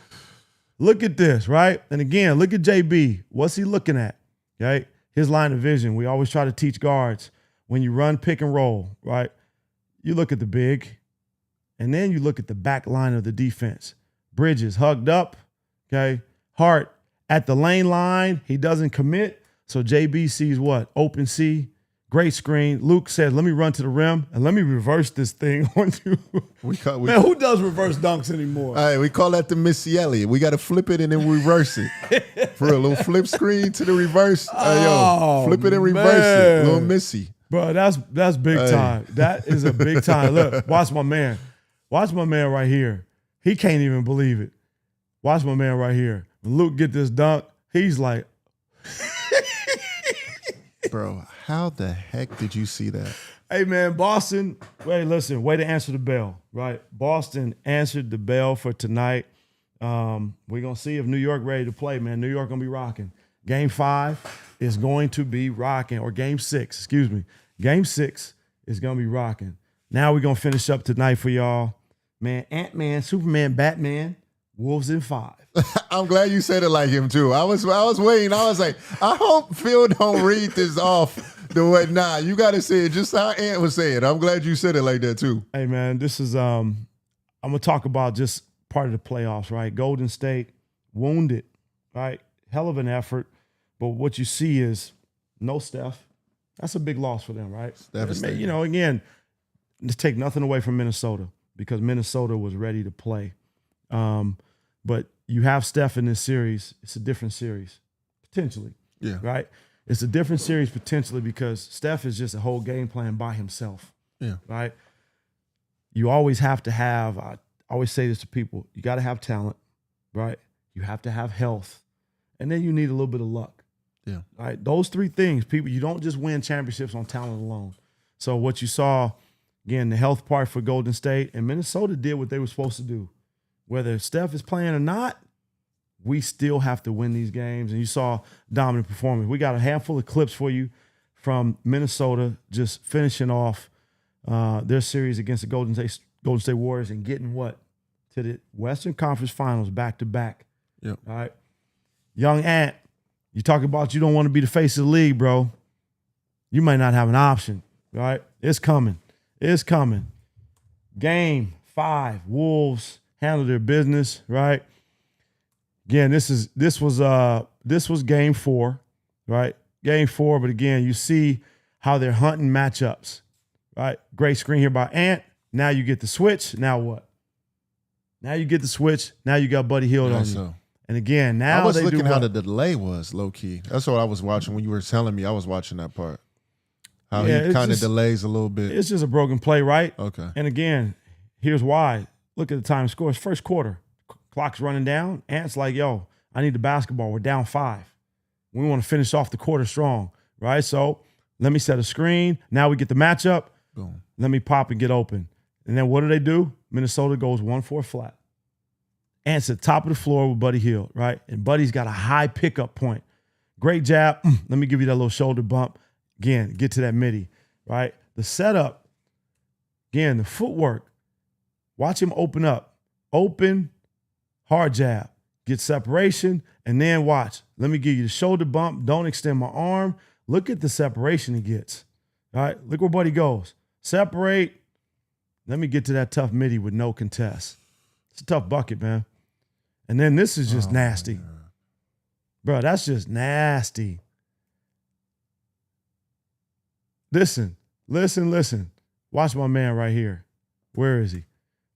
Look at this, right? And again, look at JB. What's he looking at? Okay, his line of vision. We always try to teach guards when you run pick and roll, right? You look at the big, and then you look at the back line of the defense. Bridges hugged up, okay? Hart at the lane line. He doesn't commit. So JB sees what? Open C. Great screen. Luke says, let me run to the rim and let me reverse this thing on you. Man, who does reverse dunks anymore? All right, we call that the Missy Elliott. We got to flip it and then reverse it. For a little flip screen to the reverse. Flip it and reverse it. Little Missy. Bro, that's big time. That is a big time. Look, watch my man. Watch my man right here. He can't even believe it. Watch my man right here. When Luke get this dunk, he's like, bro, how the heck did you see that? Hey, man, Boston, way to answer the bell, right? Boston answered the bell for tonight. We're going to see if New York ready to play, man. New York going to be rocking. Game 5 is going to be rocking, or Game 6, excuse me. Game 6 is going to be rocking. Now we're going to finish up tonight for y'all. Man, Ant-Man, Superman, Batman, Wolves in 5. I'm glad you said it like him, too. I was waiting. I was like, I hope Phil don't read this off the way. Nah, you got to say it just how Ant was saying. I'm glad you said it like that, too. Hey, man, this is, I'm going to talk about just part of the playoffs, right? Golden State, wounded, right? Hell of an effort. But what you see is no Steph. That's a big loss for them, right? Devastating. You know, again, let's take nothing away from Minnesota because Minnesota was ready to play. But you have Steph in this series. It's a different series, potentially. Yeah. Right? It's a different series potentially because Steph is just a whole game plan by himself. Yeah. Right? You always have to have, I always say this to people, you got to have talent, right? You have to have health. And then you need a little bit of luck. Yeah. Right? Those 3 things, people, you don't just win championships on talent alone. So what you saw, again, the health part for Golden State, and Minnesota did what they were supposed to do. Whether Steph is playing or not, we still have to win these games. And you saw dominant performance. We got a handful of clips for you from Minnesota just finishing off their series against the Golden State Warriors and getting what? To the Western Conference Finals back-to-back. Yep. All right. Young Ant, you talk about you don't want to be the face of the league, bro. You might not have an option. All right. It's coming. It's coming. Game 5. Wolves handle their business, right? Again, this was game 4, right? Game 4, but again, you see how they're hunting matchups, right? Great screen here by Ant. Now you get the switch. Now what? Now you get the switch. Now you got Buddy Hield on you. And again, now I was looking how the delay was, low key. That's what I was watching when you were telling me. I was watching that part. How he kind of delays a little bit. It's just a broken play, right? Okay. And again, here's why. Look at the time scores. First quarter, clock's running down. Ant's like, yo, I need the basketball. We're down 5. We want to finish off the quarter strong, right? So let me set a screen. Now we get the matchup. Boom. Let me pop and get open. And then what do? Minnesota goes 1-4 flat. Ant's at the top of the floor with Buddy Hield, right? And Buddy's got a high pickup point. Great jab. Let me give you that little shoulder bump. Again, get to that midi, right? The setup, again, the footwork. Watch him open up. Open, hard jab. Get separation, and then watch. Let me give you the shoulder bump. Don't extend my arm. Look at the separation he gets. All right, look where Buddy goes. Separate. Let me get to that tough midi with no contest. It's a tough bucket, man. And then this is just nasty. Bro, that's just nasty. Listen. Watch my man right here. Where is he?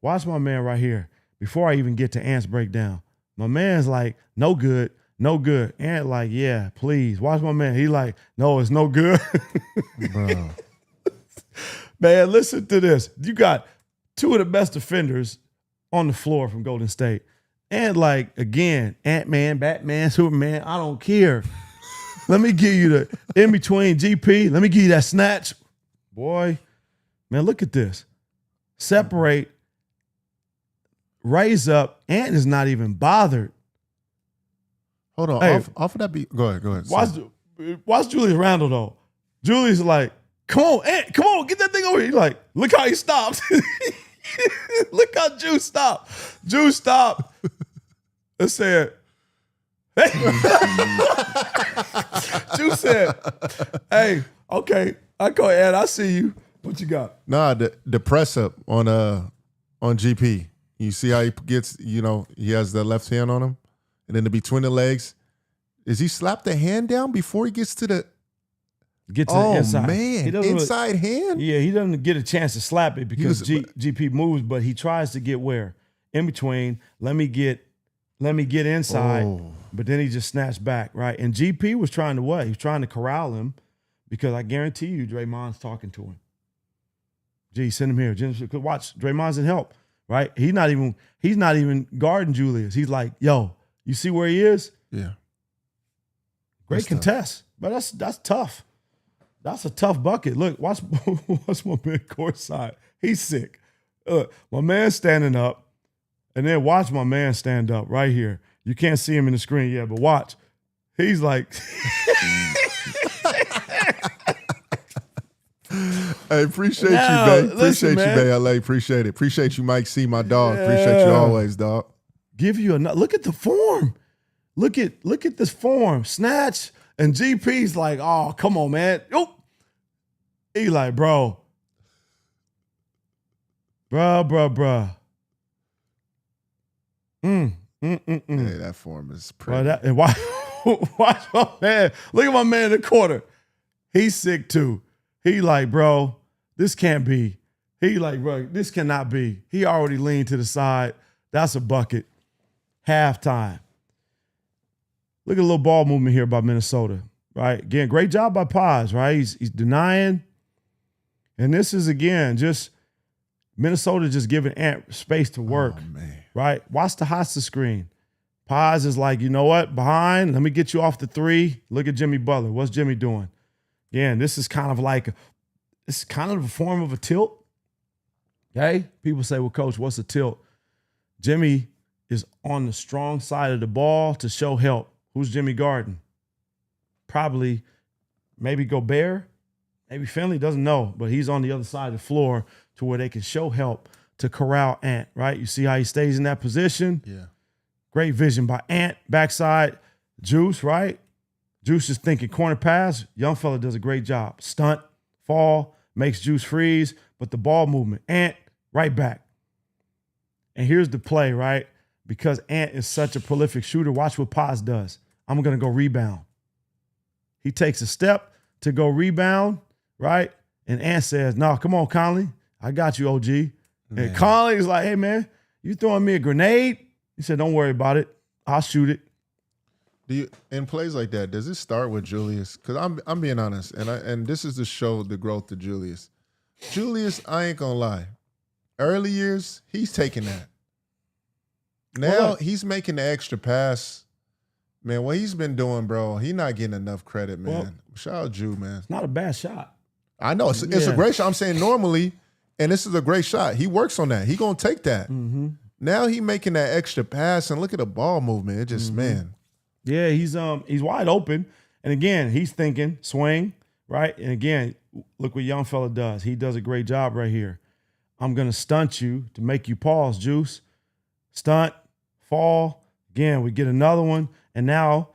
Watch my man right here. Before I even get to Ant's breakdown, my man's like, no good. Ant like, yeah, please. Watch my man. He like, no, it's no good. Bro. Man, listen to this. You got 2 of the best defenders on the floor from Golden State. And like, again, Ant-Man, Batman, Superman, I don't care. Let me give you the in-between GP. Let me give you that snatch. Boy, man, look at this. Separate, raise up. Ant is not even bothered. Hold on. Hey, off of that beat. Go ahead. Watch Julius Randle, though. Julius like, come on, Ant, come on, get that thing over here. He's like, look how he stops. Look how Juice stopped. Juice stopped and said, hey. Juice said, hey, okay, I go ahead. I see you. What you got? Nah, the press up on GP. You see how he gets, he has the left hand on him, and then between the legs, is he slap the hand down before he gets to the the inside? Oh man, inside hand. Yeah, he doesn't get a chance to slap it because GP moves, but he tries to get where in between. Let me get inside. Oh. But then he just snatched back, right? And GP was trying to what? He was trying to corral him because I guarantee you Draymond's talking to him. Gee, send him here. Watch, Draymond's in help, right? He's not even guarding Julius. He's like, yo, you see where he is? Yeah. Great contest. But that's tough. That's a tough bucket. Look, watch my man courtside. He's sick. My man standing up, and then watch my man stand up right here. You can't see him in the screen yet, but watch. He's like, hey, appreciate you, babe. Appreciate you, babe. LA. Appreciate it. Appreciate you, Mike C, my dog. Yeah. Appreciate you always, dog. Give you another. Look at the form. Look at this form. Snatch. And GP's like, oh, come on, man. Oop. He like, bro. Bruh. Hey, that form is pretty. And watch my man. Look at my man in the corner. He's sick too. He like, bro, this can't be. He like, bro, this cannot be. He already leaned to the side. That's a bucket. Halftime. Look at a little ball movement here by Minnesota, right? Again, great job by Paz, right? He's denying. And this is, again, just Minnesota just giving Ant space to work, right? Watch the Hotza screen. Paz is like, you know what? Behind, let me get you off the 3. Look at Jimmy Butler. What's Jimmy doing? Again, this is kind of a form of a tilt. Okay? People say, well, Coach, what's a tilt? Jimmy is on the strong side of the ball to show help. Who's Jimmy guarding? Probably maybe Gobert, maybe Finley doesn't know, but he's on the other side of the floor to where they can show help to corral Ant, right? You see how he stays in that position? Yeah. Great vision by Ant. Backside, Juice, right? Juice is thinking corner pass. Young fella does a great job. Stunt, fall, makes Juice freeze, but the ball movement, Ant, right back. And here's the play, right? Because Ant is such a prolific shooter, watch what Paz does. I'm going to go rebound. He takes a step to go rebound, right? And Ant says, no, come on, Conley. I got you, OG. Man. And Conley is like, hey, man, you throwing me a grenade? He said, don't worry about it. I'll shoot it. Do you, in plays like that, does it start with Julius? Because I'm being honest, and this is to show the growth of Julius. Julius, I ain't going to lie. Early years, he's taking that. Now he's making the extra pass. Man, what he's been doing, bro, he not getting enough credit, man. Well, shout out Ju, man. It's not a bad shot. I know. It's a great shot. I'm saying normally, and this is a great shot. He works on that. He going to take that. Mm-hmm. Now he making that extra pass, and look at the ball movement. It just, man. Yeah, he's wide open. And again, he's thinking swing, right? And again, look what young fella does. He does a great job right here. I'm going to stunt you to make you pause, Juice. Stunt, fall. Again, we get another one. And now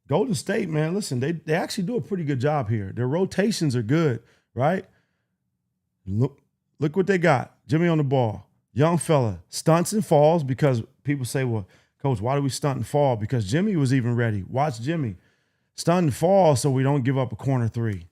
Golden State, man, listen, they actually do a pretty good job here. Their rotations are good, right? Look what they got. Jimmy on the ball. Young fella stunts and falls because people say, well, Coach, why do we stunt and fall? Because Jimmy was even ready. Watch Jimmy. Stunt and fall so we don't give up a corner three,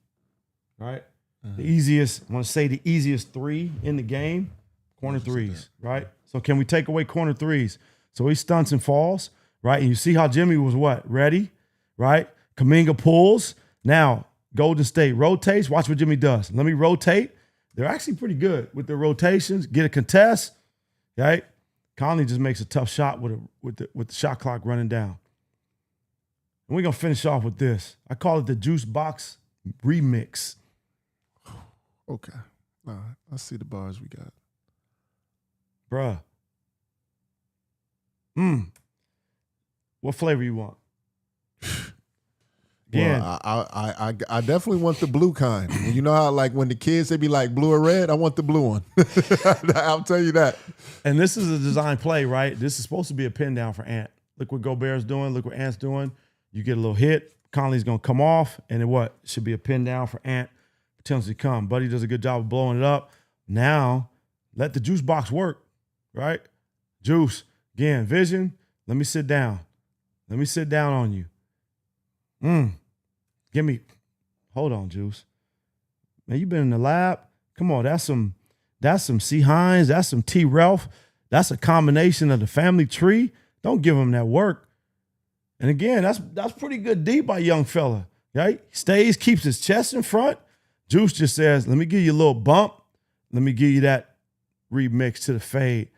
right? The easiest, I want to say the easiest three in the game, corner threes, right? So can we take away corner threes? So he stunts and falls, right? And you see how Jimmy was what? Ready, right? Kuminga pulls. Now, Golden State rotates. Watch what Jimmy does. Let me rotate. They're actually pretty good with their rotations. Get a contest, right? Conley just makes a tough shot with the shot clock running down. And we're going to finish off with this. I call it the Juice Box Remix. Okay. All right. Let's see the bars we got. Bruh. What flavor you want? Again. Well, I definitely want the blue kind. You know how like when the kids, they be like blue or red? I want the blue one. I'll tell you that. And this is a design play, right? This is supposed to be a pin down for Ant. Look what Gobert's doing. Look what Ant's doing. You get a little hit. Conley's going to come off. And then what? Should be a pin down for Ant. Potentially come. Buddy does a good job of blowing it up. Now, let the juice box work, right? Juice. Again, vision. Let me sit down. Let me sit down on you. Give me, hold on, Juice. Man, you been in the lab. Come on, that's some C. Hines. That's some T. Ralph. That's a combination of the family tree. Don't give him that work. And again, that's pretty good D by young fella, right? Stays, keeps his chest in front. Juice just says, let me give you a little bump. Let me give you that remix to the fade.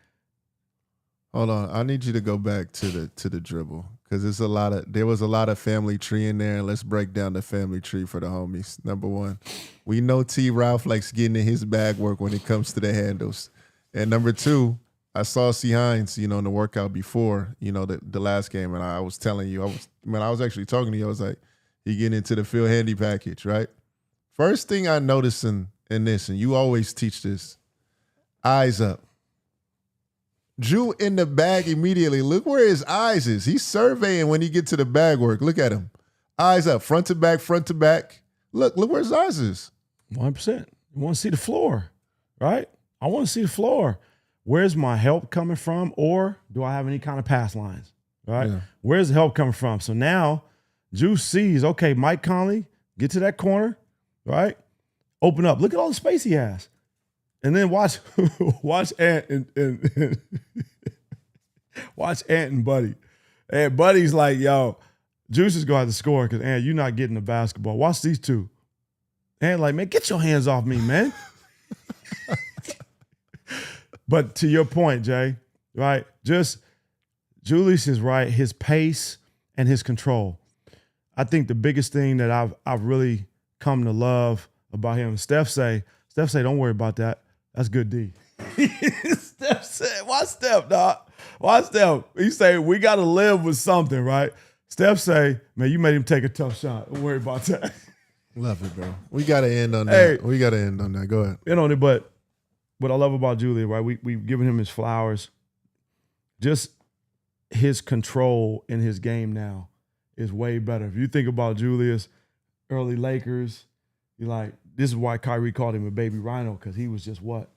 Hold on, I need you to go back to the dribble because there was a lot of family tree in there, and let's break down the family tree for the homies. Number one, we know T. Ralph likes getting in his bag work when it comes to the handles, and number two, I saw C. Hines, in the workout before, the last game, and I was telling you, I was actually talking to you. I was like, he getting into the Phil Handy package, right? First thing I noticed in this, and you always teach this, eyes up. Drew in the bag immediately. Look where his eyes is. He's surveying when he get to the bag work. Look at him. Eyes up, front to back, front to back. Look where his eyes is. 100%. You want to see the floor, right? I want to see the floor. Where's my help coming from? Or do I have any kind of pass lines, right? Yeah. Where's the help coming from? So now Juice sees, okay, Mike Conley, get to that corner, right? Open up. Look at all the space he has. And then watch Ant and watch Ant and Buddy. And Buddy's like, yo, Juice is going to have to score because, Ant, you're not getting the basketball. Watch these two. Ant like, man, get your hands off me, man. But to your point, Jay, right, just Julius is right, his pace and his control. I think the biggest thing that I've really come to love about him, Steph say, don't worry about that. That's good D. Steph said, why Steph, dog? Why Steph? He say, we got to live with something, right? Steph say, man, you made him take a tough shot. Don't worry about that. Love it, bro. We got to end on Hey. that. We got to end on that. Go ahead. You know, but what I love about Julius, right? We've given him his flowers. Just his control in his game now is way better. If you think about Julius, early Lakers, you're like, this is why Kyrie called him a baby rhino, because he was just what?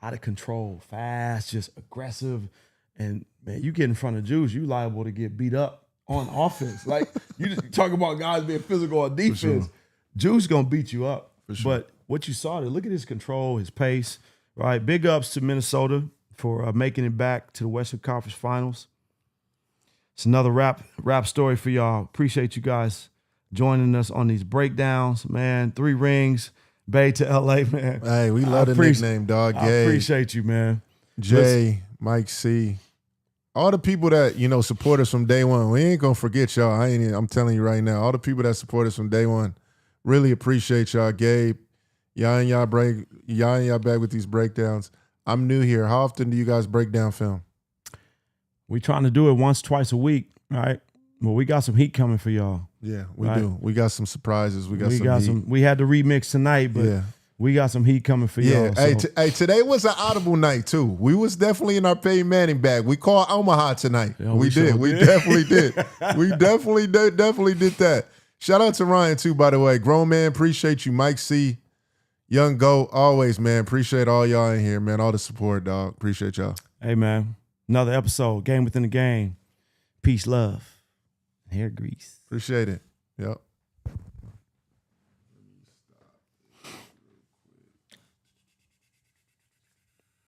Out of control, fast, just aggressive. And man, you get in front of Juice, you liable to get beat up on offense. Like, you just talk about guys being physical on defense. Sure. Juice gonna beat you up. Sure. But what you saw there, look at his control, his pace, right? Big ups to Minnesota for making it back to the Western Conference Finals. It's another rap story for y'all. Appreciate you guys joining us on these breakdowns, man. 3 rings, Bay to LA, man. Hey, we love the nickname, dog. I appreciate you, man. Jay, Mike C. All the people that, support us from day one. We ain't gonna forget y'all. I'm telling you right now. All the people that support us from day one. Really appreciate y'all. Gabe, y'all back with these breakdowns. I'm new here. How often do you guys break down film? We trying to do it once, twice a week, right? Well, we got some heat coming for y'all. Yeah, we do. We got some surprises. We got some heat. We had the remix tonight, but we got some heat coming for y'all. Hey, today was an audible night too. We was definitely in our Peyton Manning bag. We called Omaha tonight. Yeah, we did. We definitely did. We definitely did that. Shout out to Ryan too, by the way. Grown man, appreciate you. Mike C, Young Go, always, man. Appreciate all y'all in here, man. All the support, dog. Appreciate y'all. Hey, man. Another episode, Game Within the Game. Peace, love, hair grease. Appreciate it. Yep.